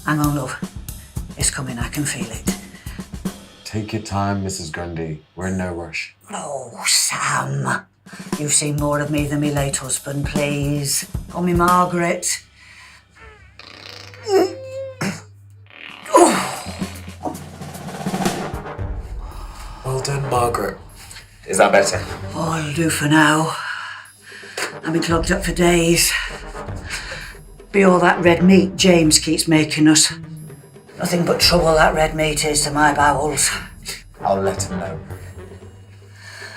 Hang on, love. It's coming, I can feel it. Take your time, Mrs. Grundy. We're in no rush. Oh, Sam. You've seen more of me than me late husband, please. Call me Margaret. Well done, Margaret. Is that better? Oh, it'll do for now. I've been clogged up for days. Be all that red meat James keeps making us. Nothing but trouble that red meat is to my bowels. I'll let him know.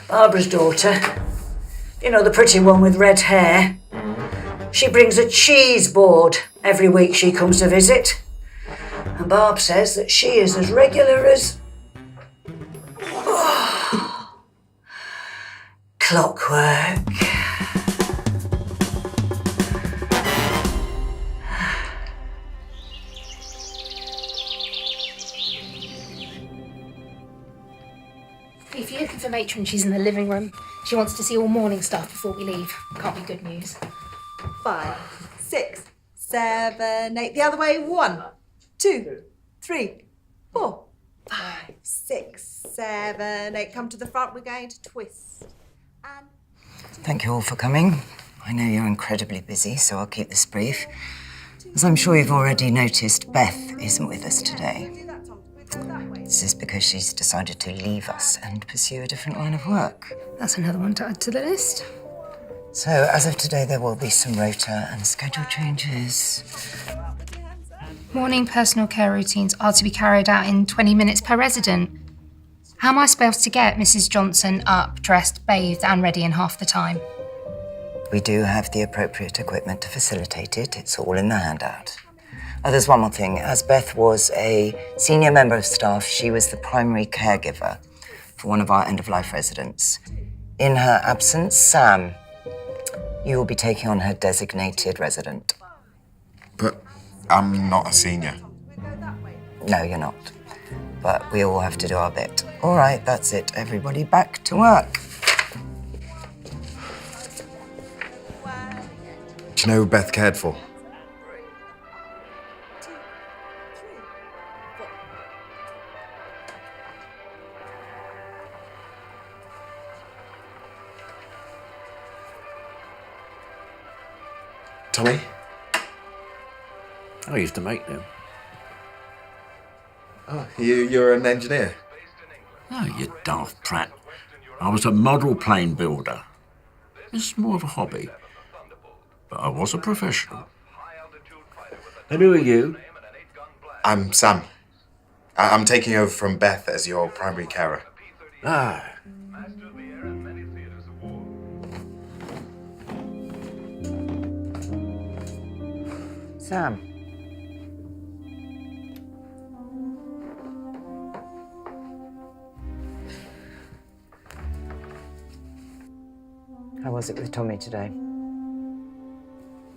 Barbara's daughter, you know, the pretty one with red hair, she brings a cheese board every week she comes to visit. And Barb says that she is as regular as... clockwork. If you're looking for Matron, she's in the living room. She wants to see all morning stuff before we leave. Can't be good news. 5, 6, 7, 8. The other way. 1, 2, 3, 4, 5, 6, 7, 8. Come to the front. We're going to twist. And Thank you all for coming. I know you're incredibly busy, so I'll keep this brief. As I'm sure you've already noticed, Beth isn't with us today. This is because she's decided to leave us and pursue a different line of work. That's another one to add to the list. So, as of today, there will be some rota and schedule changes. Morning personal care routines are to be carried out in 20 minutes per resident. How am I supposed to get Mrs. Johnson up, dressed, bathed and ready in half the time? We do have the appropriate equipment to facilitate it. It's all in the handout. Oh, there's one more thing. As Beth was a senior member of staff, she was the primary caregiver for one of our end-of-life residents. In her absence, Sam, you will be taking on her designated resident. But I'm not a senior. No, you're not. But we all have to do our bit. All right, that's it. Everybody back to work. Do you know who Beth cared for? Tommy? I used to make them. Oh, you're an engineer? Oh, you daft prat. I was a model plane builder. It's more of a hobby. But I was a professional. And who are you? I'm Sam. I'm taking over from Beth as your primary carer. Ah. Sam. How was it with Tommy today?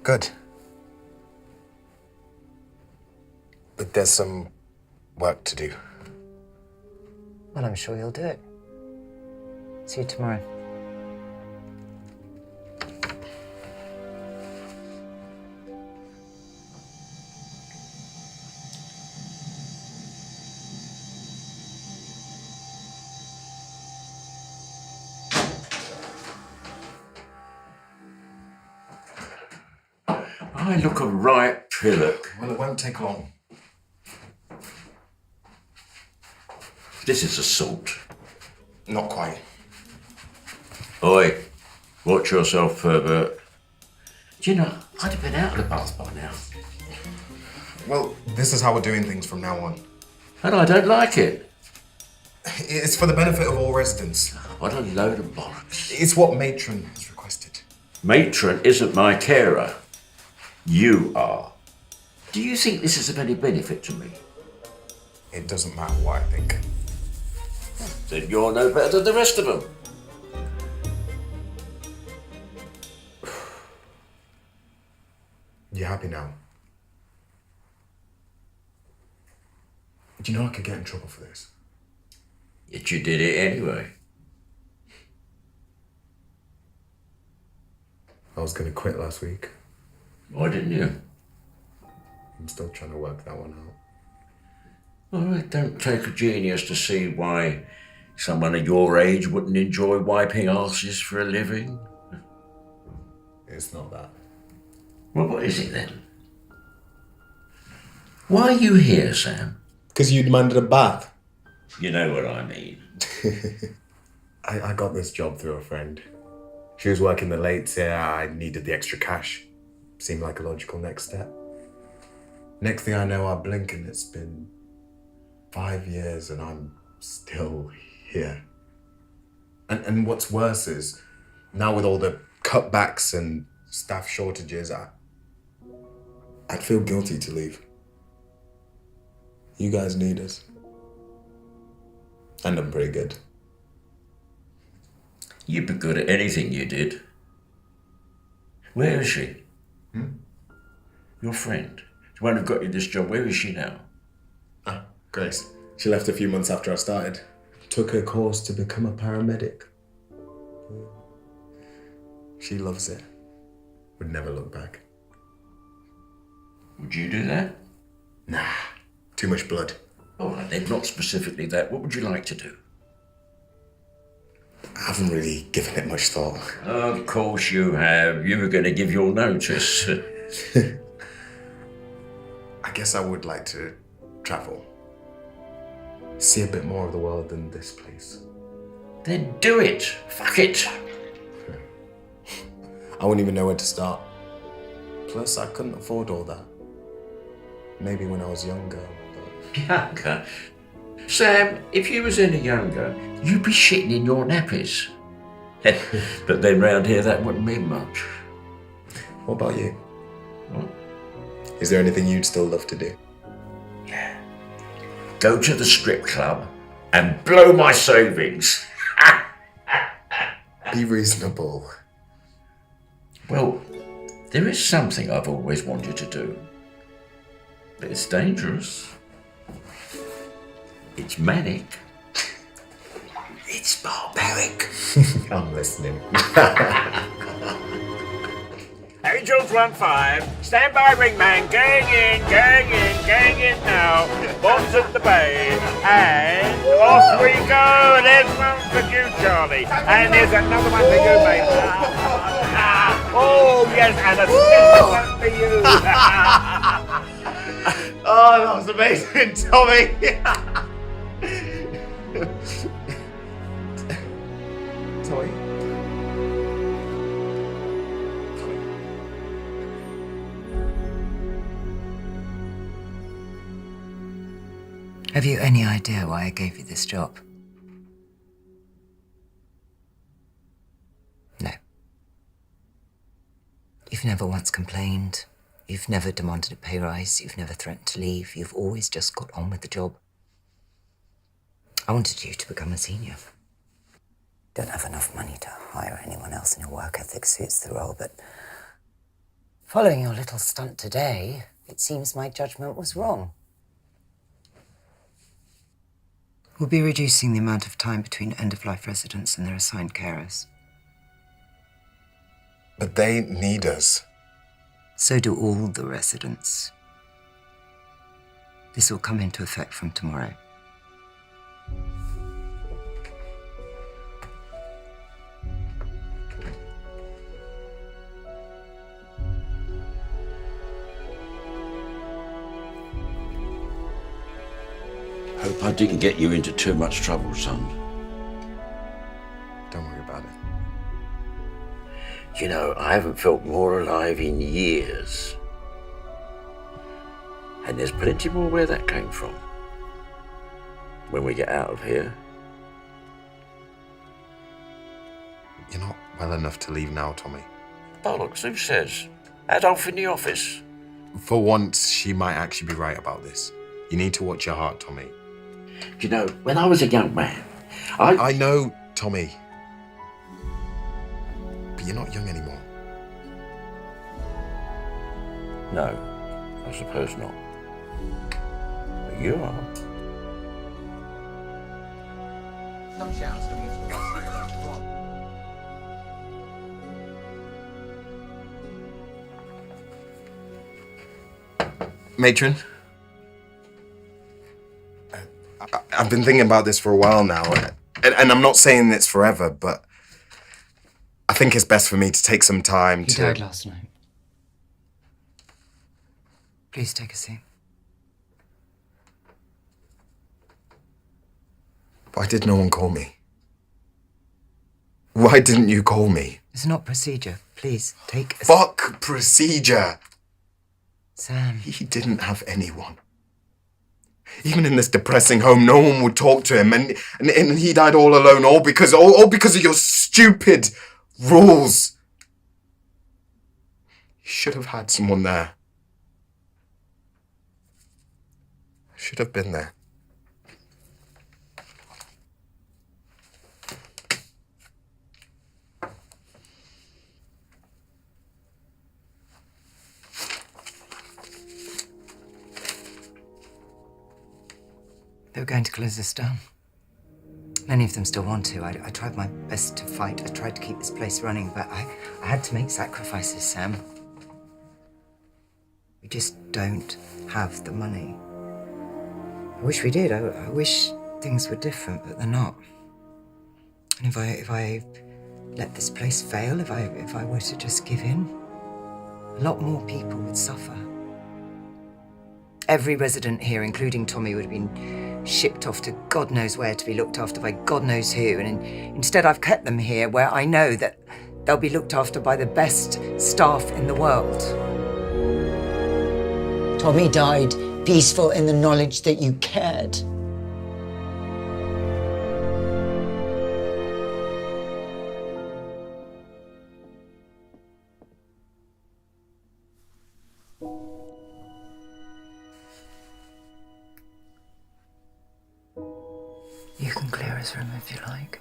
Good. But there's some work to do. Well, I'm sure you'll do it. See you tomorrow. I look a right pillock. Well, it won't take long. This is assault. Not quite. Oi, watch yourself, pervert. Do you know, I'd have been out of the bath by now. Well, this is how we're doing things from now on. And I don't like it. It's for the benefit of all residents. What a load of bollocks. It's what Matron has requested. Matron isn't my carer. You are. Do you think this is of any benefit to me? It doesn't matter what I think. Then you're no better than the rest of them. happy now? Do you know I could get in trouble for this? Yet you did it anyway. I was gonna quit last week. Why didn't you? I'm still trying to work that one out. Well, it don't take a genius to see why someone of your age wouldn't enjoy wiping arses for a living. It's not that. Well, what is it then? Why are you here, Sam? Because you demanded a bath. You know what I mean. I got this job through a friend. She was working the late, so I needed the extra cash. Seemed like a logical next step. Next thing I know, I blink and it's been 5 years and I'm still here. And what's worse is, now with all the cutbacks and staff shortages, I'd feel guilty to leave. You guys need us. And I'm pretty good. You'd be good at anything you did. Where is she? Your friend. The one who got you this job, where is she now? Grace. She left a few months after I started. Took her course to become a paramedic. She loves it. Would never look back. Would you do that? Nah, too much blood. All right, then, not specifically that. What would you like to do? I haven't really given it much thought. Of course you have. You were going to give your notice. I guess I would like to travel. See a bit more of the world than this place. Then do it. Fuck it. I wouldn't even know where to start. Plus, I couldn't afford all that. Maybe when I was younger, but... Younger? Sam, if you was any younger, you'd be shitting in your nappies. But then round here, that wouldn't mean much. What about you? What? Is there anything you'd still love to do? Yeah. Go to the strip club and blow my savings. Be reasonable. Well, there is something I've always wanted to do. But it's dangerous. It's manic. It's barbaric. I'm listening. Angels 1-5, stand by ringman, gang in now. Bombs at the bay, and off we go. There's one for you, Charlie, and there's another one for you, mate. Oh yes, and a special one for you. Oh, that was amazing, Tommy. Tommy. Have you any idea why I gave you this job? No. You've never once complained. You've never demanded a pay rise. You've never threatened to leave. You've always just got on with the job. I wanted you to become a senior. Don't have enough money to hire anyone else, and your work ethic suits the role, but following your little stunt today, it seems my judgment was wrong. We'll be reducing the amount of time between end-of-life residents and their assigned carers. But they need us. So do all the residents. This will come into effect from tomorrow. Hope I didn't get you into too much trouble, son. Don't worry about it. You know, I haven't felt more alive in years. And there's plenty more where that came from. When we get out of here. You're not well enough to leave now, Tommy. Bollocks, who says? Adolf in the office. For once, she might actually be right about this. You need to watch your heart, Tommy. You know, when I was a young man, I know, Tommy. But you're not young anymore. No, I suppose not. But you are. Matron? I've been thinking about this for a while now, and I'm not saying it's forever, but I think it's best for me to take some time He died last night. Please take a seat. Why did no one call me? Why didn't you call me? It's not procedure. Please, take a Fuck procedure! Sam. He didn't have anyone. Even in this depressing home, no one would talk to him, and he died all alone, all because of your stupid rules. You should have had someone there. I should have been there. They were going to close us down. Many of them still want to. I tried my best to fight. I tried to keep this place running, but I had to make sacrifices, Sam. We just don't have the money. I wish we did. I wish things were different, but they're not. And if I let this place fail, if I were to just give in, a lot more people would suffer. Every resident here, including Tommy, would have been shipped off to God knows where to be looked after by God knows who. And instead I've kept them here where I know that they'll be looked after by the best staff in the world. Tommy died peaceful in the knowledge that you cared. You can clear his room if you like.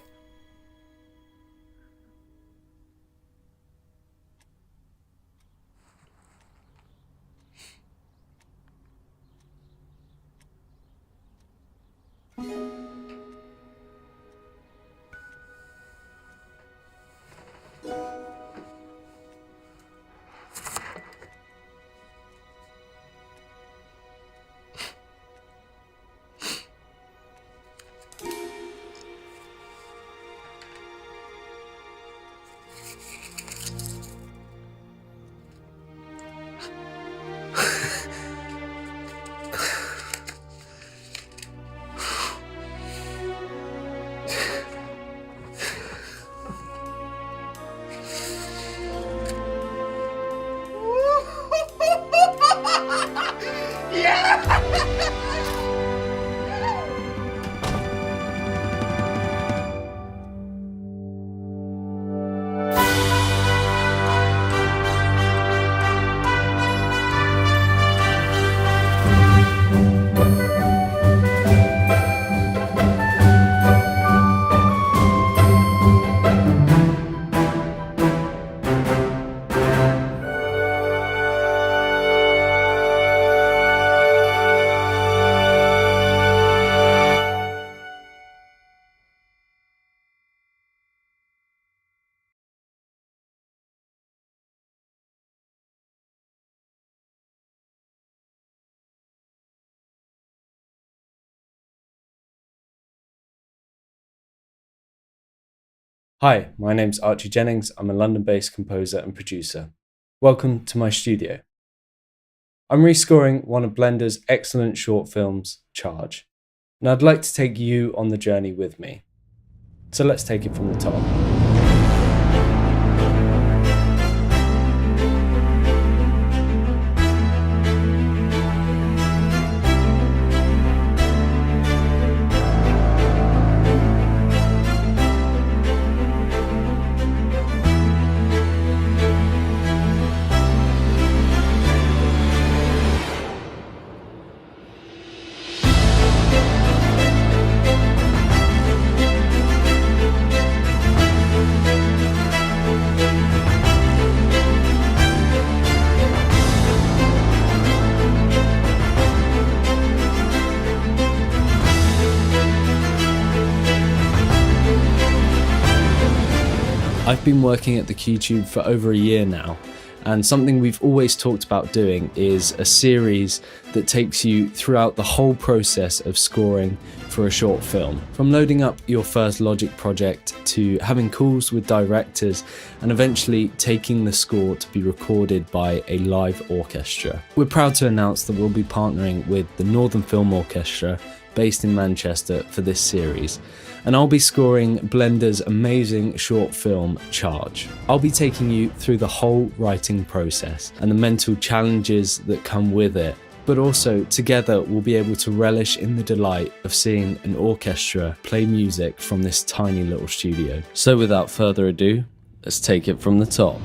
Hi, my name's Archie Jennings. I'm a London-based composer and producer. Welcome to my studio. I'm rescoring one of Blender's excellent short films, Charge, and I'd like to take you on the journey with me. So let's take it from the top. I've been working at the QTube for over a year now, and something we've always talked about doing is a series that takes you throughout the whole process of scoring for a short film. From loading up your first Logic project to having calls with directors and eventually taking the score to be recorded by a live orchestra. We're proud to announce that we'll be partnering with the Northern Film Orchestra based in Manchester for this series, and I'll be scoring Blender's amazing short film Charge. I'll be taking you through the whole writing process and the mental challenges that come with it, but also together we'll be able to relish in the delight of seeing an orchestra play music from this tiny little studio. So without further ado, let's take it from the top.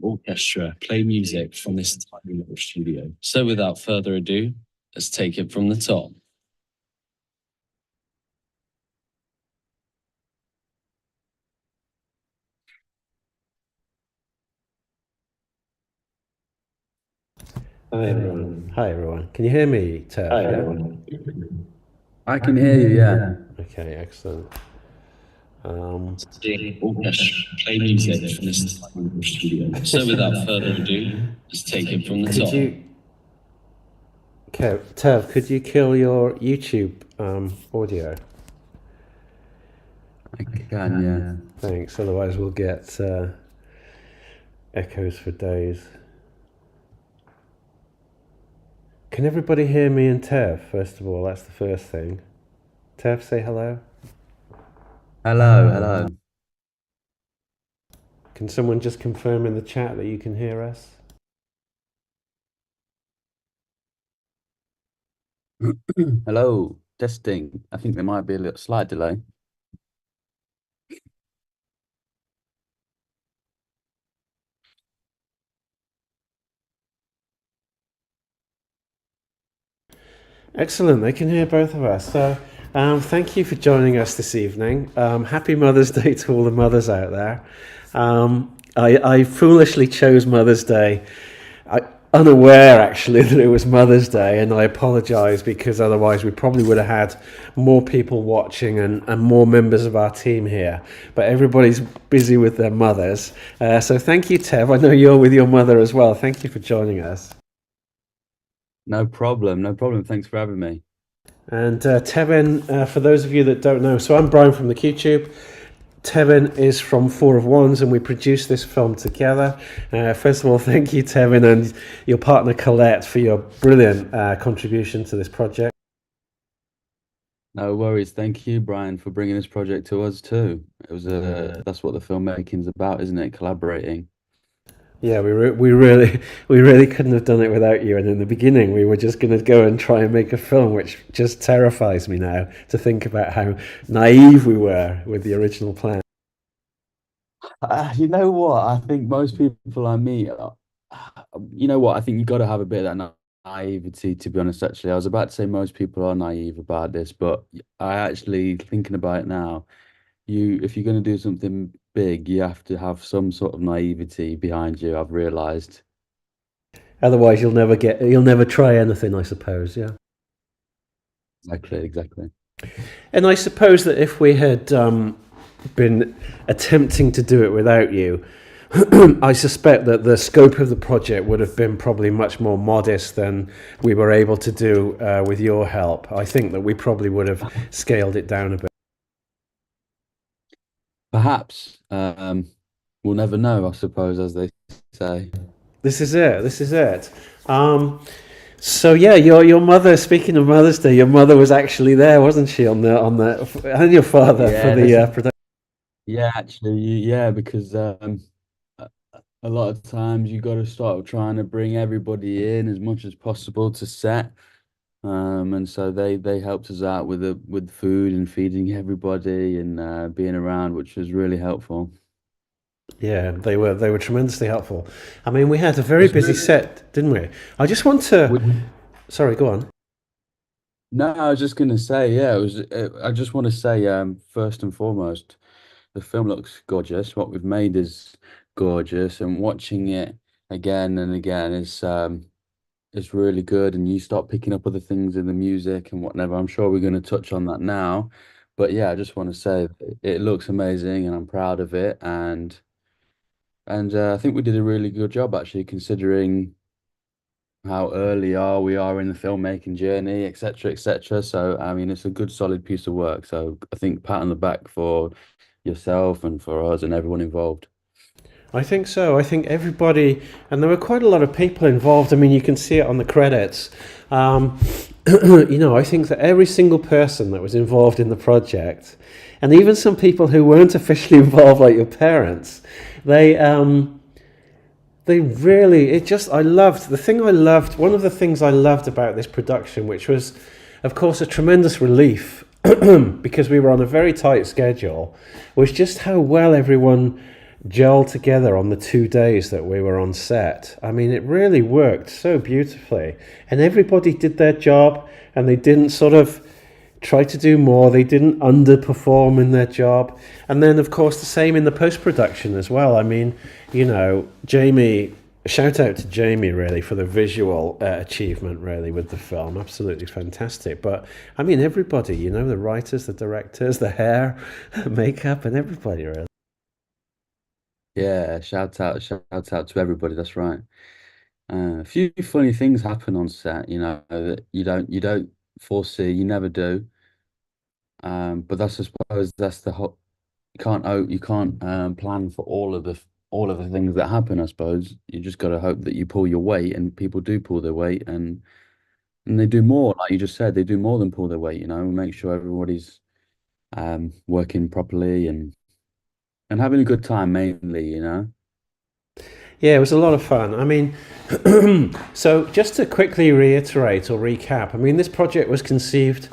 Orchestra play music from this tiny little studio. So without further ado, let's take it from the top. Hi everyone. Hi everyone. Can you hear me, Tev? Hi, Yeah? everyone. I can hear you, yeah. Okay, excellent. Orchestra play music from this tiny little studio. So without further ado, let's take it from the Could top. you, Tev, could you kill your YouTube audio? I can, yeah. Thanks. Otherwise, we'll get echoes for days. Can everybody hear me and Tev? First of all, that's the first thing. Tev, say hello. Hello, hello. Can someone just confirm in the chat that you can hear us? Hello, testing. I think there might be a little slight delay. Excellent, they can hear both of us. So thank you for joining us this evening. Happy Mother's Day to all the mothers out there. I foolishly chose Mother's Day, unaware actually that it was Mother's Day, and I apologise because otherwise we probably would have had more people watching and more members of our team here. But everybody's busy with their mothers. So thank you, Tev. I know you're with your mother as well. Thank you for joining us. No problem, no problem. Thanks for having me. And Tevin, for those of you that don't know, so I'm Bryan from the QTube. Tevin is from Four of Wands, and we produced this film together. First of all, thank you, Tevin, and your partner Colette for your brilliant contribution to this project. No worries. Thank you, Bryan, for bringing this project to us too. It was that's what the filmmaking's about, isn't it? Collaborating. Yeah, we really couldn't have done it without you. And in the beginning, we were just going to go and try and make a film, which just terrifies me now to think about how naive we were with the original plan. You know what? I think most people I meet, you know what? I think you got to have a bit of that naivety, to be honest. Actually, I was about to say most people are naive about this, but I actually thinking about it now. If you're going to do something big, you have to have some sort of naivety behind you. I've realised. Otherwise, you'll never try anything, I suppose. Yeah. Exactly. And I suppose that if we had been attempting to do it without you, I suspect that the scope of the project would have been probably much more modest than we were able to do with your help. I think that we probably would have scaled it down a bit. Perhaps. We'll never know, I suppose, as they say. This is it. So yeah, your mother. Speaking of Mother's Day, your mother was actually there, wasn't she? On the and your father for the production. Yeah, actually, yeah, because a lot of times you got to start trying to bring everybody in as much as possible to set. And so they helped us out with food and feeding everybody and being around, which was really helpful. Yeah, they were tremendously helpful. I mean, we had a very busy set, didn't we? I just want to. Sorry, go on. No, I was just gonna say, yeah, it was. I just want to say, first and foremost, the film looks gorgeous. What we've made is gorgeous, and watching it again and again is really good. And you start picking up other things in the music and whatever. I'm sure we're going to touch on that now, but yeah, I just want to say it looks amazing, and I'm proud of it. And I think we did a really good job actually, considering how early we are in the filmmaking journey, etc., etc. So, I mean, it's a good, solid piece of work. So, I think pat on the back for yourself and for us and everyone involved. I think so. I think everybody, and there were quite a lot of people involved. I mean, you can see it on the credits. Um, I think that every single person that was involved in the project, and even some people who weren't officially involved, like your parents, they they really, it just, I loved, the thing I loved, one of the things I loved about this production, which was, of course, a tremendous relief because we were on a very tight schedule, was just how well everyone gelled together on the 2 days that we were on set. I mean, it really worked so beautifully, and everybody did their job, and they didn't sort of try to do more. They didn't underperform in their job. And then, of course, the same in the post-production as well. I mean, Jamie, shout out to Jamie, really, for the visual achievement, really, with the film. Absolutely fantastic. But, I mean, everybody, the writers, the directors, the hair, makeup, and everybody, really. Yeah, shout out to everybody. That's right. A few funny things happen on set, that you don't foresee, you never do. But that's, I suppose, that's the whole. You can't plan for all of the things that happen. I suppose you just got to hope that you pull your weight, and people do pull their weight, and they do more. Like you just said, they do more than pull their weight. Make sure everybody's working properly and having a good time mainly. Yeah, it was a lot of fun. I mean, so just to quickly reiterate or recap, I mean, this project was conceived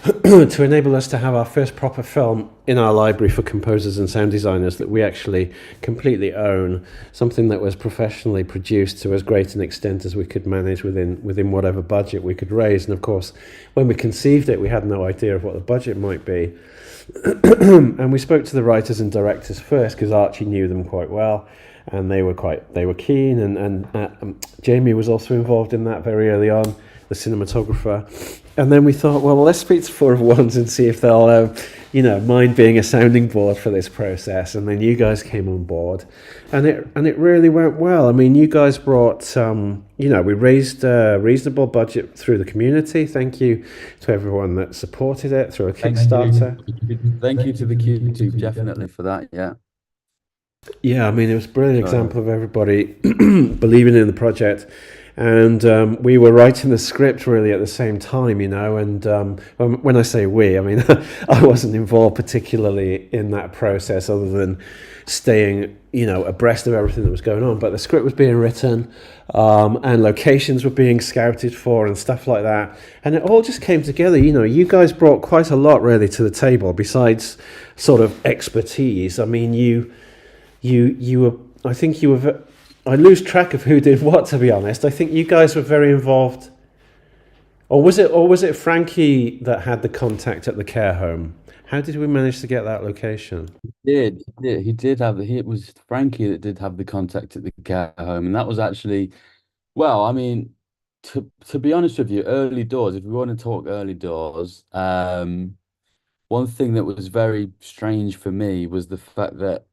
to enable us to have our first proper film in our library for composers and sound designers that we actually completely own, something that was professionally produced to as great an extent as we could manage within whatever budget we could raise. And of course, when we conceived it, we had no idea of what the budget might be. And we spoke to the writers and directors first because Archie knew them quite well, and they were keen, and Jamie was also involved in that very early on, the cinematographer. And then we thought, well, let's speak to 401s and see if they'll, mind being a sounding board for this process. And then you guys came on board, and it really went well. I mean, you guys brought, we raised a reasonable budget through the community. Thank you to everyone that supported it through a Kickstarter. Thank you to the QTube definitely for that. Yeah. Yeah, I mean, it was a brilliant example of everybody believing in the project. And we were writing the script really at the same time, and when I say we, I mean, I wasn't involved particularly in that process other than staying, abreast of everything that was going on. But the script was being written, and locations were being scouted for and stuff like that. And it all just came together. You guys brought quite a lot really to the table besides sort of expertise. I mean, you were, I think you were, I lose track of who did what, to be honest. I think you guys were very involved. Or was it Frankie that had the contact at the care home? How did we manage to get that location? He did have it was Frankie that did have the contact at the care home, and that was actually, well, I mean, to be honest with you, early doors, if we want to talk early doors, one thing that was very strange for me was the fact that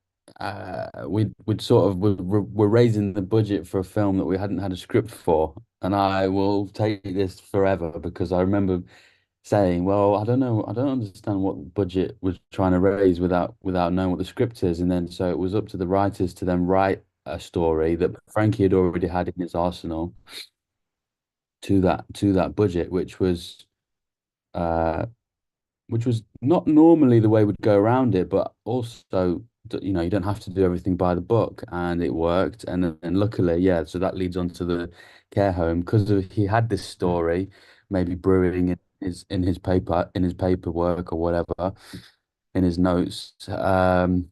we'd sort of we're raising the budget for a film that we hadn't had a script for, and I will take this forever because I remember saying, "Well, I don't know, I don't understand what budget was trying to raise without knowing what the script is," and then so it was up to the writers to then write a story that Frankie had already had in his arsenal to that budget, uh, which was not normally the way we'd go around it, but also, you don't have to do everything by the book, and it worked. And luckily, yeah, so that leads on to the care home because he had this story, maybe brewing in his paperwork or whatever, in his notes.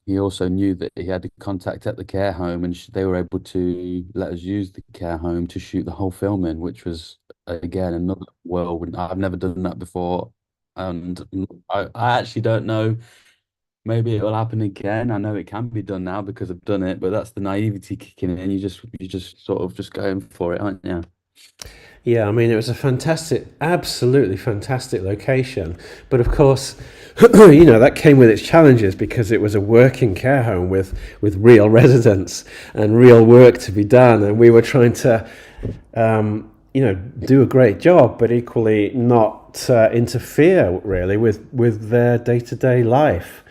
He also knew that he had a contact at the care home, and they were able to let us use the care home to shoot the whole film in, which was again, another whirlwind. I've never done that before, and I actually don't know. Maybe it will happen again. I know it can be done now because I've done it, but that's the naivety kicking in. You just sort of just going for it, aren't you? Yeah, I mean, it was a fantastic, absolutely fantastic location. But of course, that came with its challenges because it was a working care home with real residents and real work to be done. And we were trying to, do a great job, but equally not interfere really with their day-to-day life.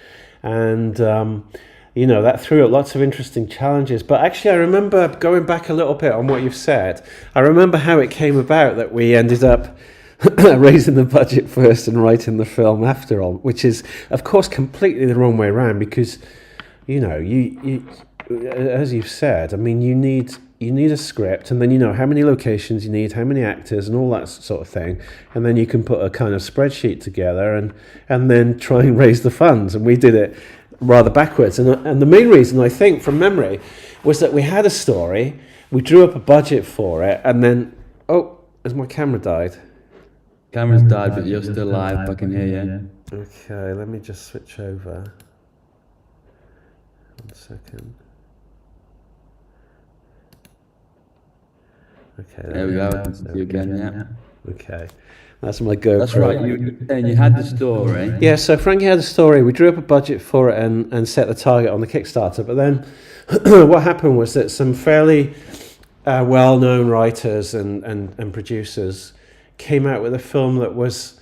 And, that threw up lots of interesting challenges. But actually, I remember going back a little bit on what you've said. I remember how it came about that we ended up raising the budget first and writing the film after all, which is, of course, completely the wrong way around because, you as you've said, I mean, you need a script, and then you know how many locations you need, how many actors, and all that sort of thing, and then you can put a kind of spreadsheet together and then try and raise the funds. And we did it rather backwards, and the main reason I think from memory was that we had a story, we drew up a budget for it, and then has my camera died? Camera's died, but you're still live. I can hear you. Okay, let me just switch over. 1 second. Okay, There we go. I can see you again. Yeah. Okay, that's my GoPro. That's right. You were saying you had the story. Yeah, so Frankie had a story. We drew up a budget for it and set the target on the Kickstarter. But then what happened was that some fairly well-known writers and producers came out with a film that was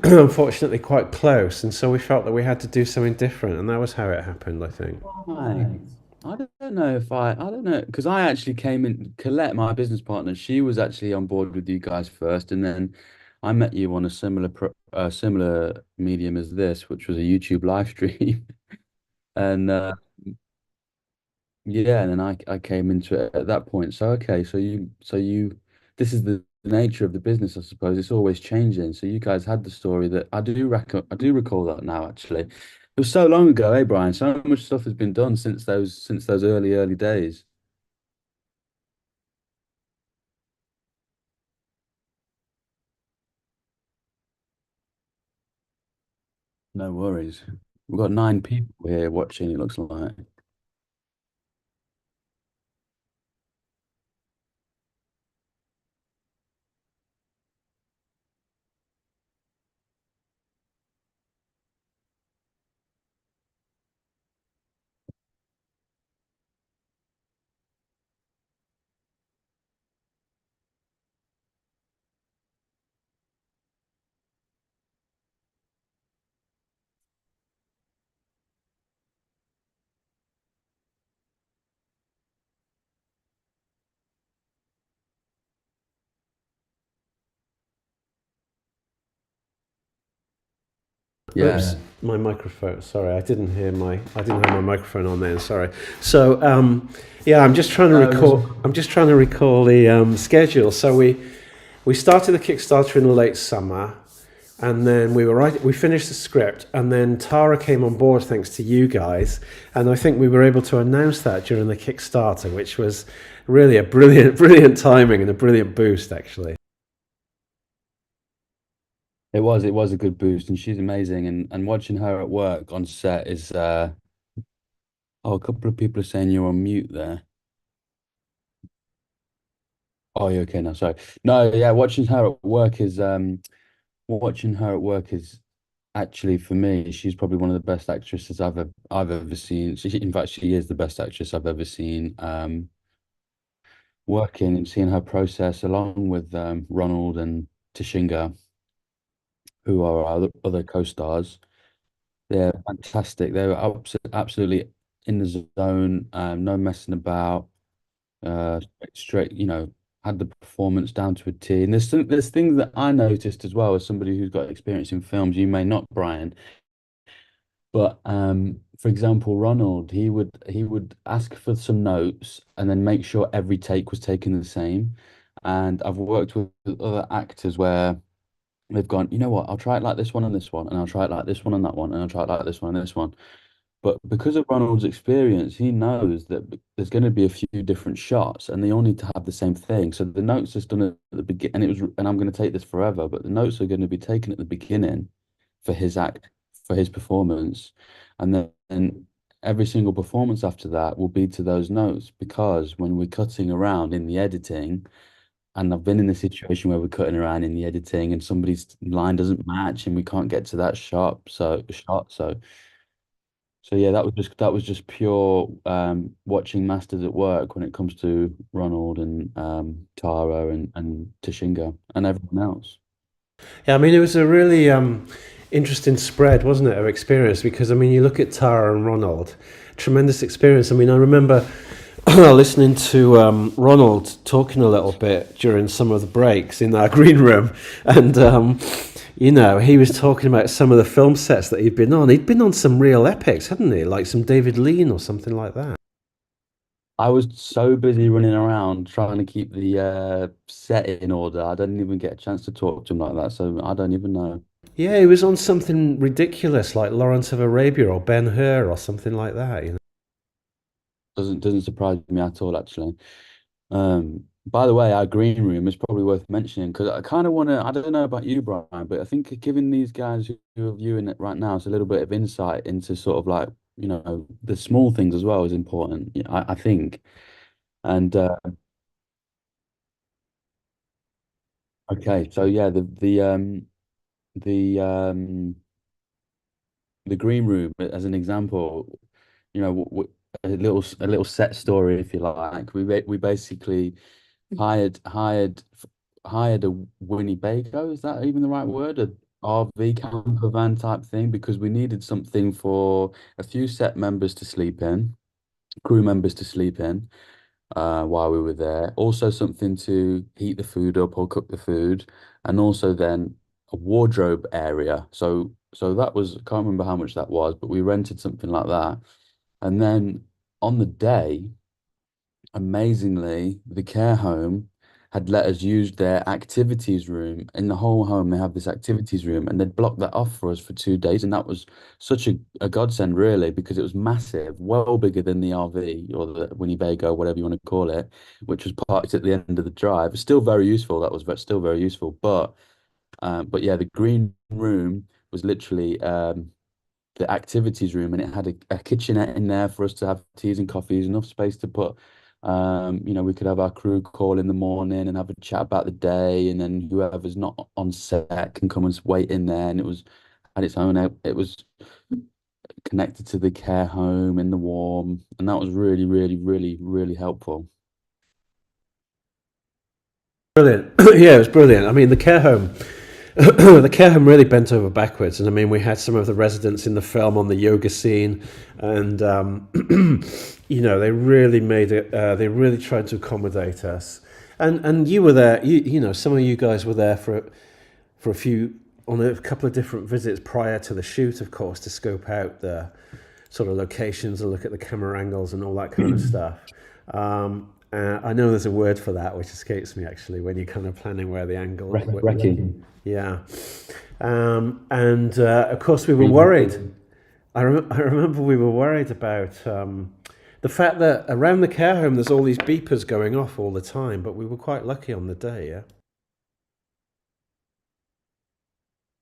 unfortunately quite close. And so we felt that we had to do something different. And that was how it happened, I think. Right. I don't know if I don't know, because I actually came in, Colette, my business partner, she was actually on board with you guys first, and then I met you on a similar medium as this, which was a YouTube live stream. And yeah, and then I came into it at that point. So okay, so you this is the nature of the business, I suppose. It's always changing. So you guys had the story that I do recall that now actually. It was so long ago, eh, Brian? So much stuff has been done since those early days. No worries. We've got 9 people here watching, it looks like. Yeah. Oops, my microphone. Sorry, I didn't have my microphone on there. Sorry. So yeah, I'm just trying to recall. I'm just trying to recall the schedule. So we started the Kickstarter in the late summer, and then we finished the script, and then Tara came on board thanks to you guys, and I think we were able to announce that during the Kickstarter, which was really a brilliant timing and a brilliant boost, actually. It was a good boost, and she's amazing. And watching her at work on set is a couple of people are saying you're on mute there. Oh, you're okay now, sorry. No, yeah, watching her at work is actually, for me, she's probably one of the best actresses I've ever seen. In fact, she is the best actress I've ever seen. Working and seeing her process along with Ronald and Tishinga, who are our other co-stars. They're fantastic. They were absolutely in the zone, no messing about, straight, had the performance down to a T. And there's things that I noticed as well as somebody who's got experience in films. You may not, Brian, but for example, Ronald, he would ask for some notes and then make sure every take was taken the same. And I've worked with other actors where they've gone, you know what, I'll try it like this one and this one, and I'll try it like this one and that one, and I'll try it like this one and this one. But because of Ronald's experience, he knows that there's going to be a few different shots, and they all need to have the same thing. So the notes are done at the beginning, and I'm going to take this forever, but the notes are going to be taken at the beginning for his act, for his performance, and then every single performance after that will be to those notes. Because when we're cutting around in the editing, and I've been in a situation where we're cutting around in the editing, and somebody's line doesn't match, and we can't get to that shot, so yeah, that was just pure watching masters at work when it comes to Ronald and Tara and Tashinga and everyone else. Yeah, I mean, it was a really interesting spread, wasn't it, of experience? Because, I mean, you look at Tara and Ronald, tremendous experience. I mean, I remember listening to Ronald talking a little bit during some of the breaks in our green room. And, he was talking about some of the film sets that he'd been on. He'd been on some real epics, hadn't he? Like some David Lean or something like that. I was so busy running around trying to keep the set in order. I didn't even get a chance to talk to him like that, so I don't even know. Yeah, he was on something ridiculous like Lawrence of Arabia or Ben-Hur or something like that. Doesn't surprise me at all, actually. By the way, our green room is probably worth mentioning because I kind of want to. I don't know about you, Brian, but I think giving these guys who are viewing it right now is a little bit of insight into sort of like the small things as well is important. I think. And okay, so yeah, the the green room as an example, a little set story, if you like. We basically hired hired a Winnebago. Is that even the right word? A RV camper van type thing because we needed something for a few set members to sleep in, crew members to sleep in while we were there. Also something to heat the food up or cook the food, and also then a wardrobe area. So that was, I can't remember how much that was, but we rented something like that. And then on the day, amazingly, the care home had let us use their activities room. In the whole home, they have this activities room, and they'd blocked that off for us for 2 days. And that was such a godsend, really, because it was massive, well bigger than the RV or the Winnebago, whatever you want to call it, which was parked at the end of the drive. It's still very useful. That was still very useful. But yeah, the green room was literally the activities room, and it had a kitchenette in there for us to have teas and coffees, enough space to put. We could have our crew call in the morning and have a chat about the day, and then whoever's not on set can come and wait in there. And it was had its own. It was connected to the care home in the warm, and that was really, really, really, really helpful. Brilliant. Yeah, it was brilliant. I mean, the care home. The care home really bent over backwards, and I mean, we had some of the residents in the film on the yoga scene, and they really made it. They really tried to accommodate us, and you were there. Some of you guys were there for a couple of different visits prior to the shoot, of course, to scope out the sort of locations and look at the camera angles and all that kind of stuff. I know there's a word for that, which escapes me actually, when you're kind of planning where the angle. Wrecking. Yeah, of course we were worried. I remember we were worried about the fact that around the care home there's all these beepers going off all the time, but we were quite lucky on the day. Yeah,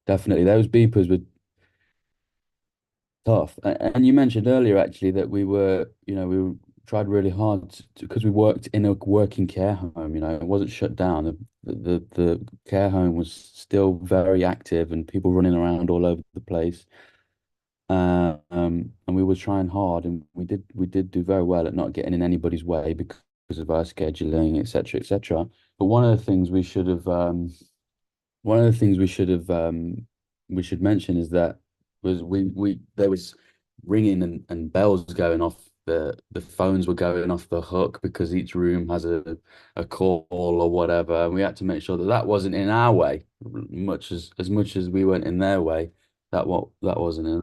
Definitely, those beepers were tough. And you mentioned earlier actually that we tried really hard because we worked in a working care home. It wasn't shut down. The care home was still very active and people running around all over the place. And we were trying hard, and we did do very well at not getting in anybody's way because of our scheduling, etc., etc. But one of the things we should mention is that there was ringing and bells going off. The phones were going off the hook because each room has a call or whatever, and we had to make sure that wasn't in our way, much as we weren't in their way. That wasn't in.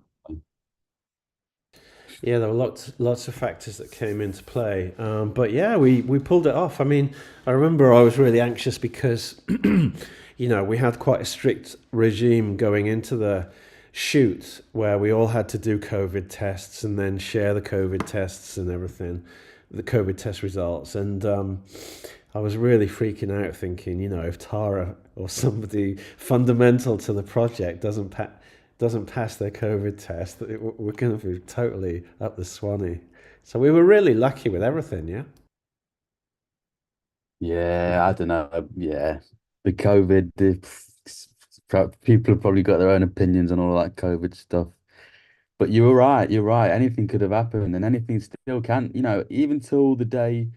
yeah, there were lots of factors that came into play, but yeah, we pulled it off. I mean, I remember I was really anxious because we had quite a strict regime going into the shoot where we all had to do COVID tests and then share the COVID tests and everything, the COVID test results. And I was really freaking out, thinking, if Tara or somebody fundamental to the project doesn't pass their COVID test, we're going to be totally up the Swanee. So we were really lucky with everything, yeah? Yeah, I don't know. Yeah, the COVID, people have probably got their own opinions on all that COVID stuff. But you were right. You're right. Anything could have happened, and anything still can. Even till the day,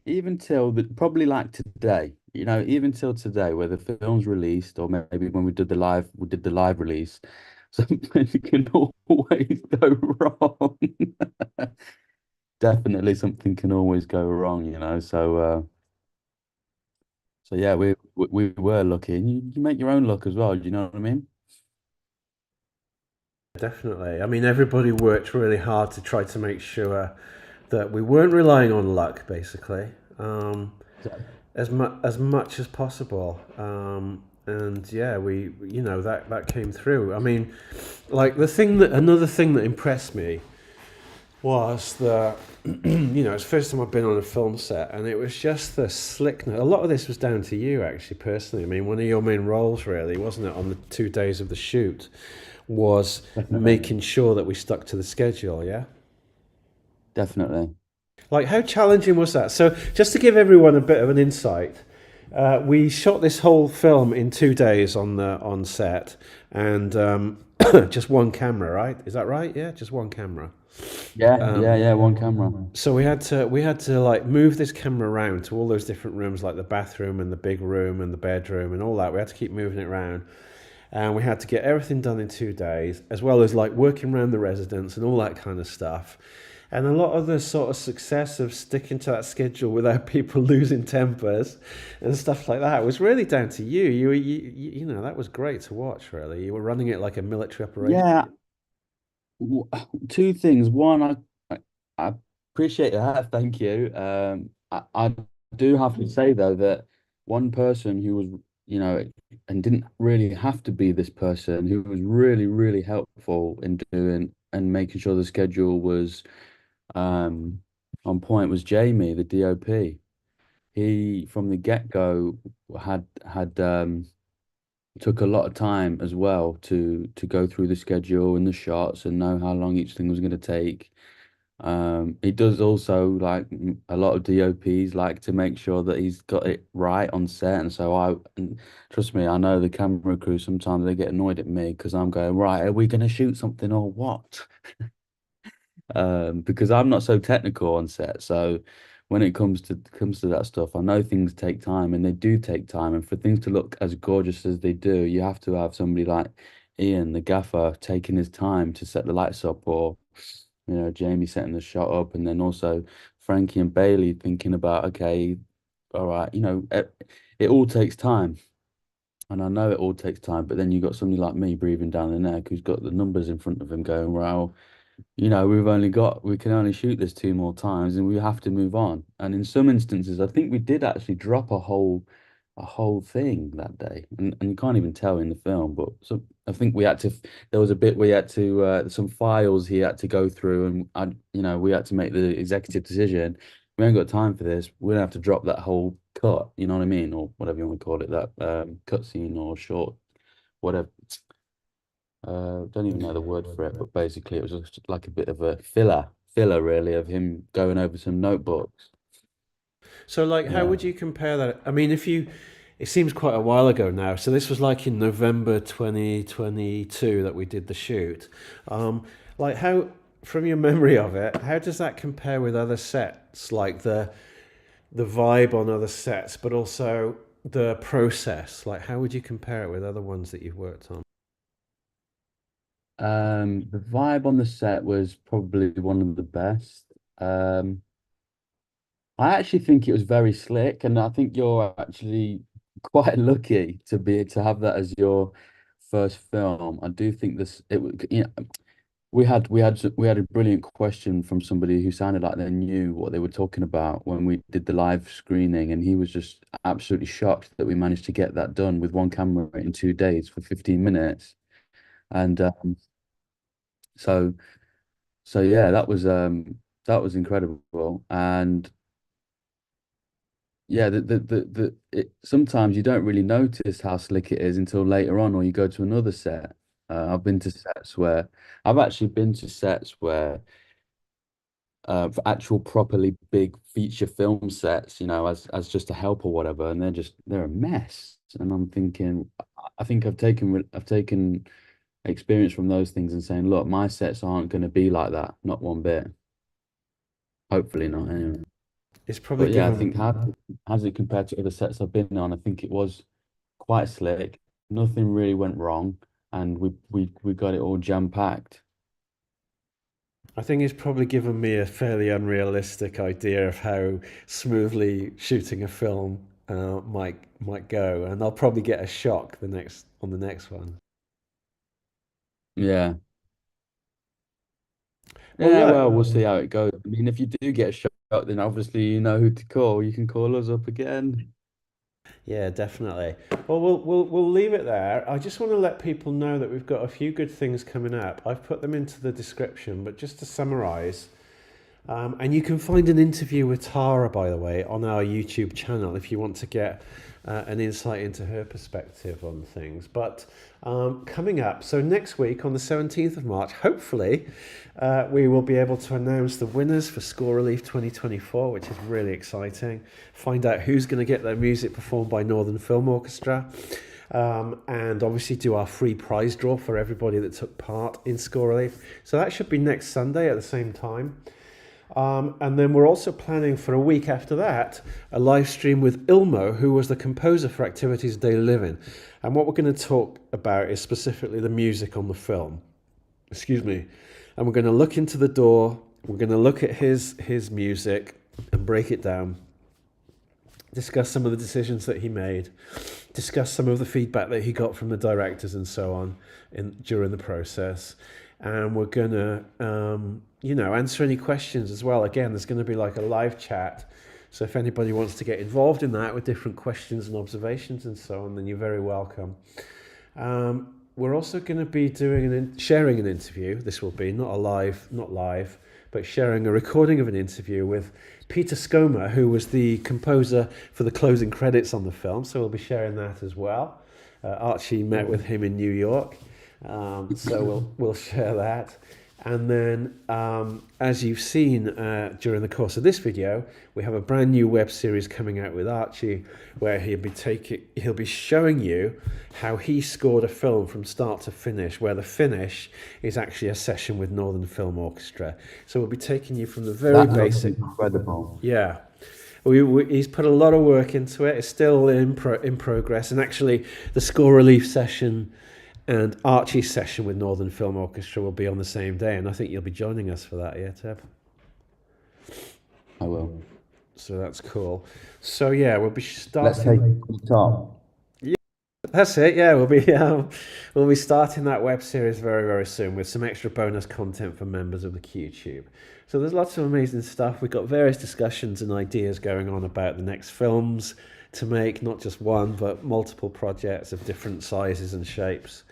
even till probably like today. Even till today, where the film's released, or maybe when we did the live release, something can always go wrong. Definitely, something can always go wrong. So yeah, we were lucky, and you make your own luck as well. Do you know what I mean? Definitely. I mean, everybody worked really hard to try to make sure that we weren't relying on luck, basically, as much as possible. And yeah, that came through. I mean, like another thing that impressed me was that it's the first time I've been on a film set, and it was just the slickness. A lot of this was down to you, actually, personally. I mean, one of your main roles, really, wasn't it, on the 2 days of the shoot, was making sure that we stuck to the schedule, yeah? Definitely. Like, how challenging was that? So, just to give everyone a bit of an insight, we shot this whole film in 2 days on set, and just one camera, right? Is that right? Yeah, just one camera. Yeah, one camera. So we had to like move this camera around to all those different rooms, like the bathroom and the big room and the bedroom and all that. We had to keep moving it around, and we had to get everything done in 2 days, as well as like working around the residents and all that kind of stuff. And a lot of the sort of success of sticking to that schedule without people losing tempers and stuff like that was really down to you. You know, that was great to watch. Really, you were running it like a military operation. Yeah. Two things. One, I appreciate that. Thank you. I do have to say though that one person who was, and didn't really have to be this person, who was really, really helpful in doing and making sure the schedule was on point, was Jamie, the DOP. He from the get-go had took a lot of time as well to go through the schedule and the shots and know how long each thing was going to take. He does also, like a lot of DOPs, like to make sure that he's got it right on set. And trust me, I know the camera crew sometimes they get annoyed at me because I'm going, right, are we going to shoot something or what? Because I'm not so technical on set. So when it comes to that stuff, I know things take time, and they do take time. And for things to look as gorgeous as they do, you have to have somebody like Ian, the gaffer, taking his time to set the lights up, or Jamie setting the shot up, and then also Frankie and Bailey thinking about, okay, all right, it all takes time. And I know it all takes time, but then you got somebody like me breathing down the neck who's got the numbers in front of him going, well, we can only shoot this 2 more times and we have to move on. And in some instances, I think we did actually drop a whole thing that day. And you can't even tell in the film, but I think there was a bit where he had to, some files he had to go through, and we had to make the executive decision. We ain't got time for this. We're gonna have to drop that whole cut, you know what I mean? Or whatever you want to call it, that cut scene or short, whatever. Don't even know the word for it, but basically it was just like a bit of a filler really, of him going over some notebooks. So, like, how would you compare that? I mean, it seems quite a while ago now. So this was like in November 2022 that we did the shoot. Like, how, from your memory of it, how does that compare with other sets? Like the vibe on other sets, but also the process. Like, how would you compare it with other ones that you've worked on? The vibe on the set was probably one of the best. I actually think it was very slick, and I think you're actually quite lucky to have that as your first film. I do think we had a brilliant question from somebody who sounded like they knew what they were talking about when we did the live screening, and he was just absolutely shocked that we managed to get that done with one camera in 2 days for 15 minutes. And so so yeah, that was incredible. And yeah, sometimes you don't really notice how slick it is until later on, or you go to another set. I've been to sets where I've actually been to sets where for actual properly big feature film sets, as just a help or whatever, and they're a mess. And I'm thinking, I think I've taken experience from those things and saying, look, my sets aren't going to be like that, not one bit. Hopefully not, anyway. It's probably But yeah, I given. think how's it compared to other sets I've been on? I think it was quite slick. Nothing really went wrong, and we got it all jam packed. I think it's probably given me a fairly unrealistic idea of how smoothly shooting a film might go, and I'll probably get a shock the next one. Yeah. Well, Yeah, look, well, we'll see how it goes. I mean, if you do get shot, then obviously you know who to call. You can call us up again. yeah, definitely. Well, we'll leave it there. I just want to let people know that we've got a few good things coming up. I've put them into the description, but just to summarize, and you can find an interview with Tara, by the way, on our YouTube channel if you want to get an insight into her perspective on things. But coming up, so next week on the 17th of March, hopefully, we will be able to announce the winners for Score Relief 2024, which is really exciting. Find out who's going to get their music performed by Northern Film Orchestra. And obviously do our free prize draw for everybody that took part in Score Relief. So that should be next Sunday at the same time. And then we're also planning for a week after that a live stream with Ilmo, who was the composer for Activities of Daily Living. And what we're going to talk about is specifically the music on the film. Excuse me. And we're going to look into the door. We're going to look at his music and break it down. Discuss some of the decisions that he made. Discuss some of the feedback that he got from the directors and so on during the process. And we're going to, answer any questions as well. Again, there's going to be like a live chat. So if anybody wants to get involved in that with different questions and observations and so on, then you're very welcome. We're also going to be sharing an interview. This will be not live, but sharing a recording of an interview with Peter Skomer, who was the composer for the closing credits on the film. So we'll be sharing that as well. Archie met with him in New York. So we'll share that. And then, as you've seen during the course of this video, we have a brand new web series coming out with Archie, where he'll be showing you how he scored a film from start to finish, where the finish is actually a session with Northern Film Orchestra. So we'll be taking you from the very basic. Incredible. Yeah. He's put a lot of work into it. It's still in progress. And actually, the Score Relief session and Archie's session with Northern Film Orchestra will be on the same day, and I think you'll be joining us for that, yeah, Tev? I will. So that's cool. So yeah, we'll be starting. Let's take the top. Yeah, that's it. Yeah, we'll be starting that web series very, very soon with some extra bonus content for members of the QTube. So there's lots of amazing stuff. We've got various discussions and ideas going on about the next films to make, not just one, but multiple projects of different sizes and shapes.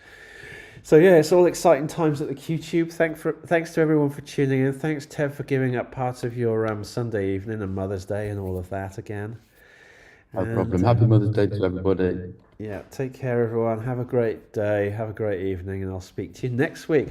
So yeah, it's all exciting times at the QTube. Thanks to everyone for tuning in. Thanks, Tev, for giving up part of your Sunday evening and Mother's Day and all of that again. No problem. Happy Mother's Day to everybody. Yeah, take care, everyone. Have a great day. Have a great evening, and I'll speak to you next week.